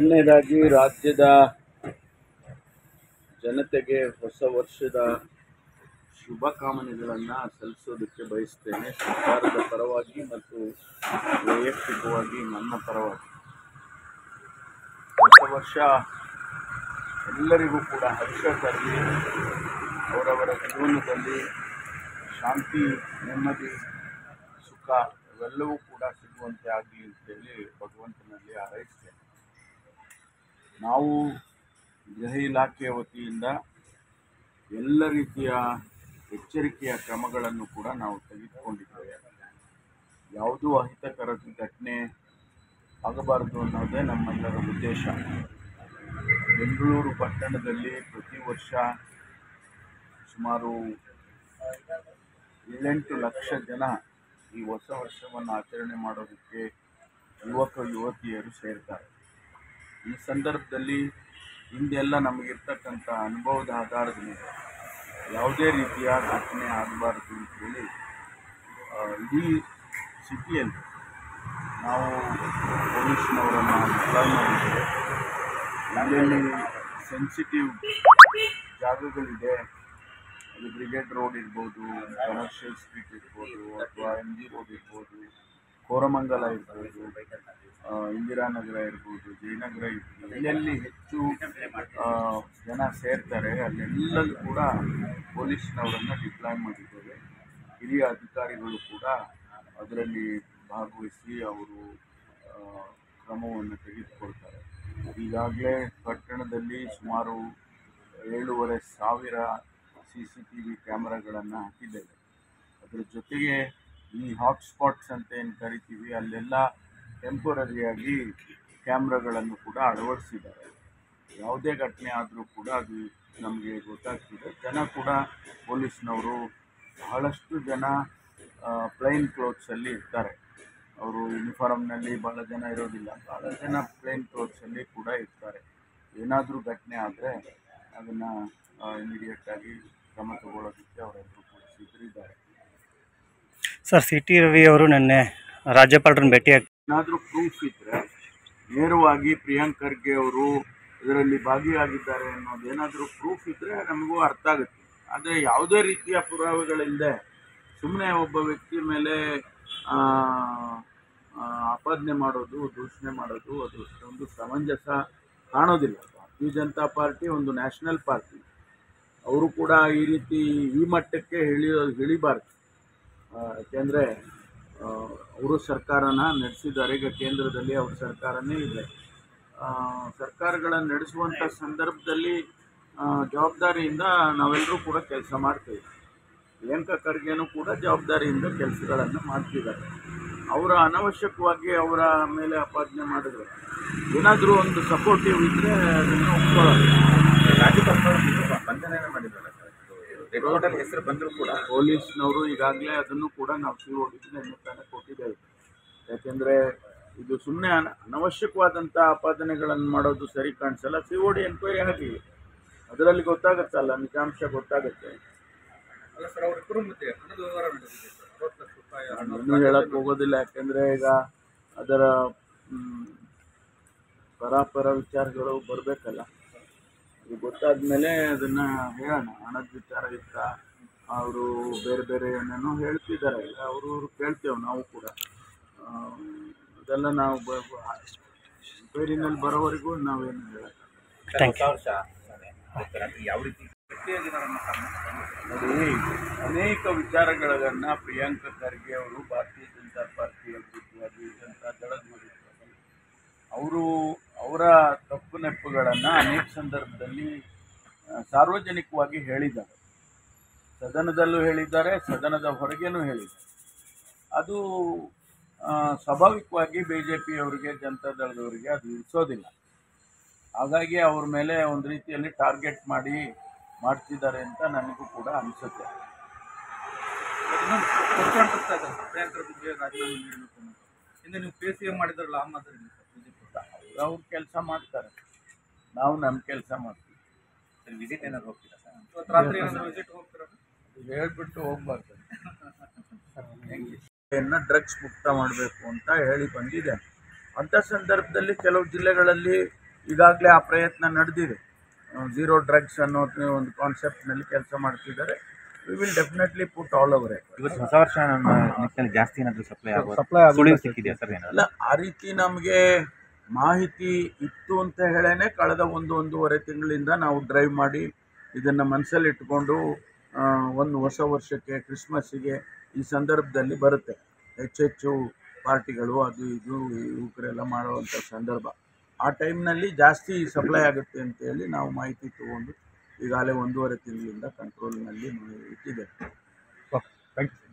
ಮೊದಲನೇದಾಗಿ ರಾಜ್ಯದ ಜನತೆಗೆ ಹೊಸ ವರ್ಷದ ಶುಭಕಾಮನೆಗಳನ್ನು ಸಲ್ಲಿಸೋದಕ್ಕೆ ಬಯಸ್ತೇನೆ. ಸರ್ಕಾರದ ಪರವಾಗಿ ಮತ್ತು ವೈಯಕ್ತಿಕವಾಗಿ ನನ್ನ ಪರವಾಗಿ ಹೊಸ ವರ್ಷ ಎಲ್ಲರಿಗೂ ಕೂಡ ಹರ್ಷ ತರಲಿ, ಅವರವರ ಜೀವನದಲ್ಲಿ ಶಾಂತಿ, ನೆಮ್ಮದಿ, ಸುಖ ಇವೆಲ್ಲವೂ ಕೂಡ ಸಿಗುವಂತೆ ಆಗಲಿ ಅಂತೇಳಿ ಭಗವಂತನಲ್ಲಿ ಹಾರೈಸ್ತೇನೆ. ನಾವು ಗೃಹ ಇಲಾಖೆಯ ವತಿಯಿಂದ ಎಲ್ಲ ರೀತಿಯ ಎಚ್ಚರಿಕೆಯ ಕ್ರಮಗಳನ್ನು ಕೂಡ ನಾವು ತೆಗೆದುಕೊಂಡಿದ್ದೇವೆ. ಯಾವುದೂ ಅಹಿತಕರ ಘಟನೆ ಆಗಬಾರದು ಅನ್ನೋದೇ ನಮ್ಮೆಲ್ಲರ ಉದ್ದೇಶ. ಬೆಂಗಳೂರು ಪಟ್ಟಣದಲ್ಲಿ ಪ್ರತಿ ವರ್ಷ ಸುಮಾರು 7-8 ಲಕ್ಷ ಜನ ಈ ಹೊಸ ವರ್ಷವನ್ನು ಆಚರಣೆ ಮಾಡೋದಕ್ಕೆ ಯುವಕ ಯುವತಿಯರು ಸೇರ್ತಾರೆ. ಈ ಸಂದರ್ಭದಲ್ಲಿ ಹಿಂದೆಲ್ಲ ನಮಗಿರ್ತಕ್ಕಂಥ ಅನುಭವದ ಆಧಾರದ ಮೇಲೆ ಯಾವುದೇ ರೀತಿಯ ಘಟನೆ ಆಗಬಾರ್ದು ಅಂತೇಳಿ ಇಡೀ ಸಿಟಿಯಲ್ಲಿ ನಾವು ಪೊಲೀಸ್ನವರನ್ನು ಡಿಪ್ಲಾಯ್ ಮಾಡಿದ್ದೇವೆ. ಎಲ್ಲೆಲ್ಲಿ ಸೆನ್ಸಿಟಿವ್ ಜಾಗಗಳಿದೆ, ಅದು ಬ್ರಿಗೇಡ್ ರೋಡ್ ಇರ್ಬೋದು, ಕಮರ್ಷಿಯಲ್ ಸ್ಟ್ರೀಟ್ ಇರ್ಬೋದು, ಅಥವಾ MG ರೋಡ್ ಇರ್ಬೋದು, ಕೋರಮಂಗಲ ಇರ್ಬೋದು, ಇಂದಿರಾನಗರ ಇರ್ಬೋದು, ಜಯನಗರ ಇರ್ಬೋದು, ಎಲ್ಲೆಲ್ಲಿ ಹೆಚ್ಚು ಜನ ಸೇರ್ತಾರೆ ಅಲ್ಲೆಲ್ಲೂ ಕೂಡ ಪೊಲೀಸ್ನವರನ್ನು ಡಿಪ್ಲಾಯ್ ಮಾಡಿದ್ದೇವೆ. ಹಿರಿಯ ಅಧಿಕಾರಿಗಳು ಕೂಡ ಅದರಲ್ಲಿ ಭಾಗವಹಿಸಿ ಅವರು ಕ್ರಮವನ್ನು ತೆಗೆದುಕೊಳ್ತಾರೆ. ಈಗಾಗಲೇ ಪಟ್ಟಣದಲ್ಲಿ ಸುಮಾರು 7,500 CCTV ಕ್ಯಾಮ್ರಾಗಳನ್ನು ಹಾಕಿದ್ದೇವೆ. ಅದರ ಜೊತೆಗೆ ಈ ಹಾಟ್ಸ್ಪಾಟ್ಸ್ ಅಂತ ಏನು ಕರಿತೀವಿ ಅಲ್ಲೆಲ್ಲ ಟೆಂಪರರಿಯಾಗಿ ಕ್ಯಾಮ್ರಾಗಳನ್ನು ಕೂಡ ಅಳವಡಿಸಿದ್ದಾರೆ. ಯಾವುದೇ ಘಟನೆ ಆದರೂ ಕೂಡ ಅದು ನಮಗೆ ಗೊತ್ತಾಗ್ತಿದೆ. ಜನ ಕೂಡ ಪೊಲೀಸ್ನವರು ಬಹಳಷ್ಟು ಜನ ಪ್ಲೈನ್ ಕ್ಲೋತ್ಸಲ್ಲಿ ಇರ್ತಾರೆ. ಅವರು ಯೂನಿಫಾರ್ಮ್ನಲ್ಲಿ ಭಾಳ ಜನ ಇರೋದಿಲ್ಲ, ಭಾಳ ಜನ ಪ್ಲೈನ್ ಕ್ಲೋತ್ಸಲ್ಲಿ ಕೂಡ ಇರ್ತಾರೆ. ಏನಾದರೂ ಘಟನೆ ಆದರೆ ಅದನ್ನು ಇಮಿಡಿಯೇಟಾಗಿ ಕ್ರಮ ತಗೊಳ್ಳೋದಕ್ಕೆ ಅವರೆಲ್ಲರೂ ಕೂಡ ಸಿದ್ಧರಿದ್ದಾರೆ. ಸರ್, CT ರವಿ ಅವರು ನಿನ್ನೆ ರಾಜ್ಯಪಾಲರನ್ನು ಭೇಟಿಯಾಗಿ ಏನಾದರೂ ಪ್ರೂಫ್ ಇದ್ದರೆ ನೇರವಾಗಿ ಪ್ರಿಯಾಂಕ್ ಖರ್ಗೆ ಅವರು ಇದರಲ್ಲಿ ಭಾಗಿಯಾಗಿದ್ದಾರೆ ಅನ್ನೋದೇನಾದರೂ ಪ್ರೂಫ್ ಇದ್ದರೆ ನಮಗೂ ಅರ್ಥ ಆಗುತ್ತೆ. ಆದರೆ ಯಾವುದೇ ರೀತಿಯ ಪುರಾವೆಗಳಿಲ್ಲದೆ ಸುಮ್ಮನೆ ಒಬ್ಬ ವ್ಯಕ್ತಿ ಮೇಲೆ ಆಪಾದನೆ ಮಾಡೋದು, ದೂಷಣೆ ಮಾಡೋದು ಅದು ಅಷ್ಟೊಂದು ಸಮಂಜಸ ಕಾಣೋದಿಲ್ಲ. ಭಾರತೀಯ ಜನತಾ ಪಾರ್ಟಿ ಒಂದು ನ್ಯಾಷನಲ್ ಪಾರ್ಟಿ. ಅವರು ಕೂಡ ಈ ರೀತಿ ಈ ಮಟ್ಟಕ್ಕೆ ಇಳಿಬಾರ್ದು. ಯಾಕೆಂದರೆ ಅವರು ಸರ್ಕಾರನ ನಡೆಸಿದ್ದಾರೆ. ಈಗ ಕೇಂದ್ರದಲ್ಲಿ ಅವ್ರ ಸರ್ಕಾರನೇ ಇದೆ. ಸರ್ಕಾರಗಳನ್ನು ನಡೆಸುವಂಥ ಸಂದರ್ಭದಲ್ಲಿ ಜವಾಬ್ದಾರಿಯಿಂದ ನಾವೆಲ್ಲರೂ ಕೂಡ ಕೆಲಸ ಮಾಡ್ತೇವೆ. ಪ್ರಿಯಾಂಕ ಖರ್ಗೆನೂ ಕೂಡ ಜವಾಬ್ದಾರಿಯಿಂದ ಕೆಲಸಗಳನ್ನು ಮಾಡ್ತಿದ್ದಾರೆ. ಅವರ ಅನವಶ್ಯಕವಾಗಿ ಅವರ ಮೇಲೆ ಆಪಾದನೆ ಮಾಡಿದ್ರೆ ಏನಾದರೂ ಒಂದು ಸಪೋರ್ಟಿವ್ ಇದ್ದರೆ ಅದನ್ನು ಒಪ್ಕೊಳ್ಳೋದು. ಬಂಧನ ಮಾಡಿದ್ದಾರೆ ಹೆಸರು ಬಂದರೂ ಕೂಡ ಪೊಲೀಸ್ನವರು ಈಗಾಗಲೇ ಅದನ್ನು ಕೂಡ ನಾವು COD ಕೊಟ್ಟಿದ್ದೇವೆ. ಯಾಕೆಂದರೆ ಇದು ಸುಮ್ಮನೆ ಅನವಶ್ಯಕವಾದಂಥ ಆಪಾದನೆಗಳನ್ನು ಮಾಡೋದು ಸರಿ ಕಾಣಿಸಲ್ಲ. COD ಎನ್ಕ್ವೈರಿ ಆಗಿ ಅದರಲ್ಲಿ ಗೊತ್ತಾಗುತ್ತಲ್ಲ, ನಿಜಾಂಶ ಗೊತ್ತಾಗುತ್ತೆ. ಅಲ್ಲ ಸರ್, ಅವರಿಬ್ಬರು ಮಧ್ಯೆ ಹಣದ ವ್ಯವಹಾರ ನಡೆದಿದೆ ಸರ್, 60 ಲಕ್ಷ ರೂಪಾಯಿ. ಇನ್ನೂ ಹೇಳಕ್ಕೆ ಹೋಗೋದಿಲ್ಲ. ಯಾಕೆಂದರೆ ಈಗ ಅದರ ಪರಾಪರ ವಿಚಾರಗಳು ಬರಬೇಕಲ್ಲ. ಅದು ಗೊತ್ತಾದ ಮೇಲೆ ಅದನ್ನು ಹೇಳೋಣ. ಹಣದ ವಿಚಾರ ಇತ್ತ, ಅವರು ಬೇರೆ ಬೇರೆ ಏನೇನೋ ಹೇಳ್ತಿದ್ದಾರೆ, ಅವರು ಕೇಳ್ತೇವೆ ನಾವು ಕೂಡ. ಅದೆಲ್ಲ ನಾವು ಎನ್ಕ್ವೈರಿನಲ್ಲಿ ಬರೋವರೆಗೂ ನಾವೇನು ಹೇಳೋಣ. ಯಾವ ರೀತಿ ನೋಡಿ, ಅನೇಕ ವಿಚಾರಗಳನ್ನು ಪ್ರಿಯಾಂಕ ಖರ್ಗೆ ಅವರು ಭಾರತೀಯ ಜನತಾ ಪಾರ್ಟಿಯ ವಿರುದ್ಧವಾಗಿ, ಜನತಾ ದಳದ ವಿರುದ್ಧವಾಗಿ ಅವರು ಅವರ ತಪ್ಪು ನೆಪ್ಪುಗಳನ್ನು ಅನೇಕ ಸಂದರ್ಭದಲ್ಲಿ ಸಾರ್ವಜನಿಕವಾಗಿ ಹೇಳಿದ್ದಾರೆ. ಸದನದಲ್ಲೂ ಹೇಳಿದ್ದಾರೆ, ಸದನದ ಹೊರಗೇನೂ ಹೇಳಿದ್ದಾರೆ. ಅದು ಸ್ವಾಭಾವಿಕವಾಗಿ BJPಯವರಿಗೆ, ಜನತಾ ದಳದವರಿಗೆ ಅದು ಇರಿಸೋದಿಲ್ಲ. ಹಾಗಾಗಿ ಅವ್ರ ಮೇಲೆ ಒಂದು ರೀತಿಯಲ್ಲಿ ಟಾರ್ಗೆಟ್ ಮಾಡ್ತಿದ್ದಾರೆ ಅಂತ ನನಗೂ ಕೂಡ ಅನಿಸುತ್ತೆ. ಪ್ರಿಯಾಂಕ ಖರ್ಗೆ ರಾಜೀನಾಮೆ ನೀಡಬೇಕು. ಹಿಂದೆ ನೀವು PCM ಮಾಡಿದ್ರಲ್ಲ, ಆ ಮಾದರಿ ಅವ್ರು ಕೆಲಸ ಮಾಡ್ತಾರೆ, ನಾವು ನಮ್ಮ ಕೆಲಸ ಮಾಡ್ತೀವಿ. ವಿಸಿಟ್ ಏನಾದ್ರು ಹೋಗ್ತೀರಾ ಸರ್? ರಾತ್ರಿ ಏನಾದರೂ ವಿಸಿಟ್ ಹೋಗ್ತೀರಾ? ಹೇಳ್ಬಿಟ್ಟು ಹೋಗ್ಬಾರ್ದು. ಡ್ರಗ್ಸ್ ಮುಕ್ತ ಮಾಡಬೇಕು ಅಂತ ಹೇಳಿ ಬಂದಿದೆ. ಅಂಥ ಸಂದರ್ಭದಲ್ಲಿ ಕೆಲವು ಜಿಲ್ಲೆಗಳಲ್ಲಿ ಈಗಾಗಲೇ ಆ ಪ್ರಯತ್ನ ನಡೆದಿದೆ. ಝೀರೋ ಡ್ರಗ್ಸ್ ಅನ್ನೋ ಒಂದು ಕಾನ್ಸೆಪ್ಟ್ನಲ್ಲಿ ಕೆಲಸ ಮಾಡ್ತಿದ್ದಾರೆ. We will definitely put all over it. ಇವತ್ತು ಹೊಸ ವರ್ಷ ನಿಟ್ಟಿನಲ್ಲಿ ಜಾಸ್ತಿ ಏನಾದರೂ ಸಪ್ಲೈ ಸುಳಿವು ಸಿಕ್ಕಿದೆಯಾ ಸರ್? ಅಲ್ಲ, ಆ ರೀತಿ ನಮಗೆ ಮಾಹಿತಿ ಇತ್ತು ಅಂತ ಹೇಳೇನೆ ಕಳೆದ ಒಂದೂವರೆ ತಿಂಗಳಿಂದ ನಾವು ಡ್ರೈವ್ ಮಾಡಿ ಇದನ್ನು ಮನಸ್ಸಲ್ಲಿ ಇಟ್ಕೊಂಡು ಒಂದು ಹೊಸ ವರ್ಷಕ್ಕೆ, ಕ್ರಿಸ್ಮಸ್ಸಿಗೆ ಈ ಸಂದರ್ಭದಲ್ಲಿ ಬರುತ್ತೆ ಹೆಚ್ಚೆಚ್ಚು ಪಾರ್ಟಿಗಳು, ಅದು ಇದು ಯುವಕರೆಲ್ಲ ಮಾಡುವಂಥ ಸಂದರ್ಭ. ಆ ಟೈಮ್ನಲ್ಲಿ ಜಾಸ್ತಿ ಸಪ್ಲೈ ಆಗುತ್ತೆ ಅಂತೇಳಿ ನಾವು ಮಾಹಿತಿ ತೊಗೊಂಡು ಈಗಾಗಲೇ 1.5 ತಿಂಗಳಿಂದ ಕಂಟ್ರೋಲ್ನಲ್ಲಿ ಇಟ್ಟಿದ್ದೇವೆ. Thank you.